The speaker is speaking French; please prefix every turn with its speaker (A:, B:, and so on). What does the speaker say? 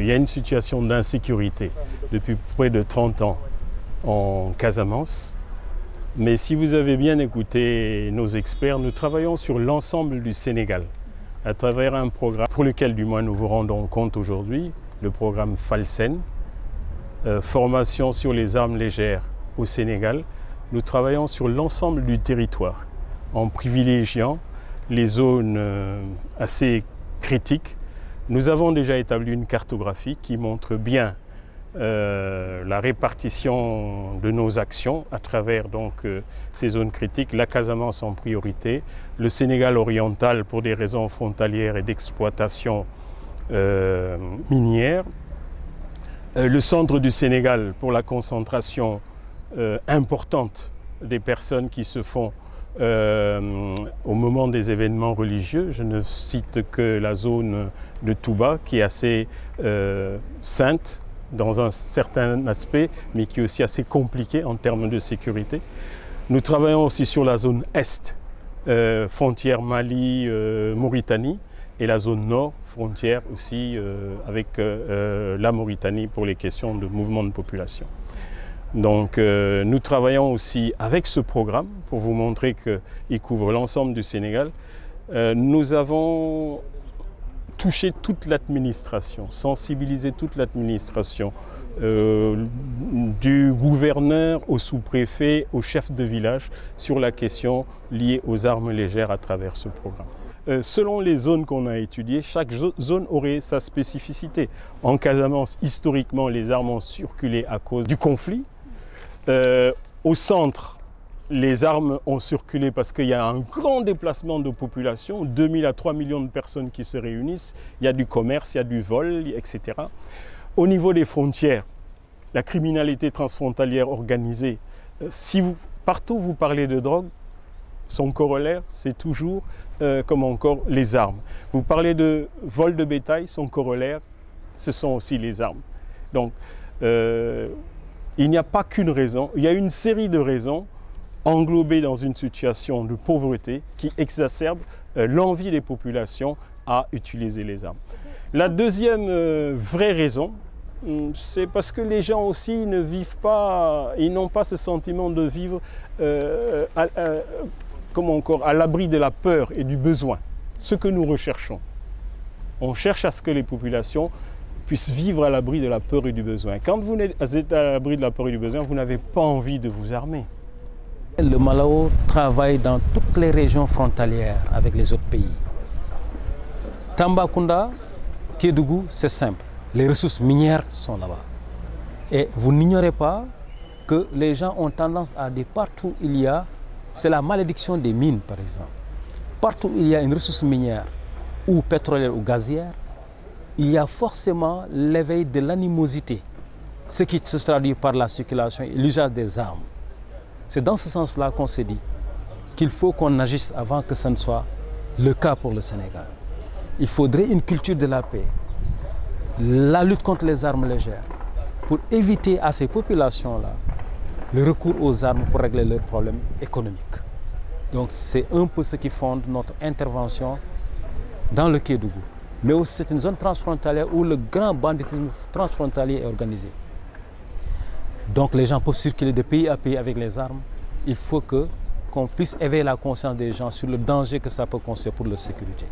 A: qu'il y a une situation d'insécurité depuis près de 30 ans en Casamance. Mais si vous avez bien écouté nos experts, nous travaillons sur l'ensemble du Sénégal à travers un programme pour lequel du moins nous vous rendons compte aujourd'hui, le programme Falsen, formation sur les armes légères au Sénégal. Nous travaillons sur l'ensemble du territoire en privilégiant les zones assez critiques. Nous avons déjà établi une cartographie qui montre bien la répartition de nos actions à travers ces zones critiques, la Casamance en priorité, le Sénégal oriental pour des raisons frontalières et d'exploitation minière, le centre du Sénégal pour la concentration importante des personnes qui se font au moment des événements religieux. Je ne cite que la zone de Touba qui est assez sainte dans un certain aspect, mais qui est aussi assez compliquée en termes de sécurité. Nous travaillons aussi sur la zone Est, frontière Mali-Mauritanie, et la zone Nord, frontière aussi avec la Mauritanie pour les questions de mouvement de population. Donc nous travaillons aussi avec ce programme pour vous montrer qu'il couvre l'ensemble du Sénégal. Nous avons touché toute l'administration, sensibilisé toute l'administration, du gouverneur au sous-préfet, au chef de village, sur la question liée aux armes légères à travers ce programme. Selon les zones qu'on a étudiées, chaque zone aurait sa spécificité. En Casamance, historiquement, les armes ont circulé à cause du conflit. Au centre, les armes ont circulé parce qu'il y a un grand déplacement de population, 2 000 à 3 millions de personnes qui se réunissent, il y a du commerce, il y a du vol, etc. Au niveau des frontières, la criminalité transfrontalière organisée, partout vous parlez de drogue, son corollaire, c'est toujours comme encore les armes. Vous parlez de vol de bétail, son corollaire, ce sont aussi les armes. Donc, il n'y a pas qu'une raison, il y a une série de raisons englobées dans une situation de pauvreté qui exacerbe l'envie des populations à utiliser les armes. La deuxième vraie raison, c'est parce que les gens aussi ne vivent pas, ils n'ont pas ce sentiment de vivre à l'abri de la peur et du besoin, ce que nous recherchons. On cherche à ce que les populations puissent vivre à l'abri de la peur et du besoin. Quand vous êtes à l'abri de la peur et du besoin, vous n'avez pas envie de vous armer.
B: Le Malao travaille dans toutes les régions frontalières avec les autres pays. Tambacounda, Kédougou, c'est simple. Les ressources minières sont là-bas. Et vous n'ignorez pas que les gens ont tendance à dire partout il y a, c'est la malédiction des mines par exemple. Partout il y a une ressource minière ou pétrolière ou gazière, il y a forcément l'éveil de l'animosité, ce qui se traduit par la circulation et l'usage des armes. C'est dans ce sens-là qu'on s'est dit qu'il faut qu'on agisse avant que ce ne soit le cas pour le Sénégal. Il faudrait une culture de la paix, la lutte contre les armes légères, pour éviter à ces populations-là le recours aux armes pour régler leurs problèmes économiques. Donc c'est un peu ce qui fonde notre intervention dans le Kédougou. Mais aussi c'est une zone transfrontalière où le grand banditisme transfrontalier est organisé. Donc les gens peuvent circuler de pays à pays avec les armes. Il faut qu'on puisse éveiller la conscience des gens sur le danger que ça peut constituer pour leur sécurité.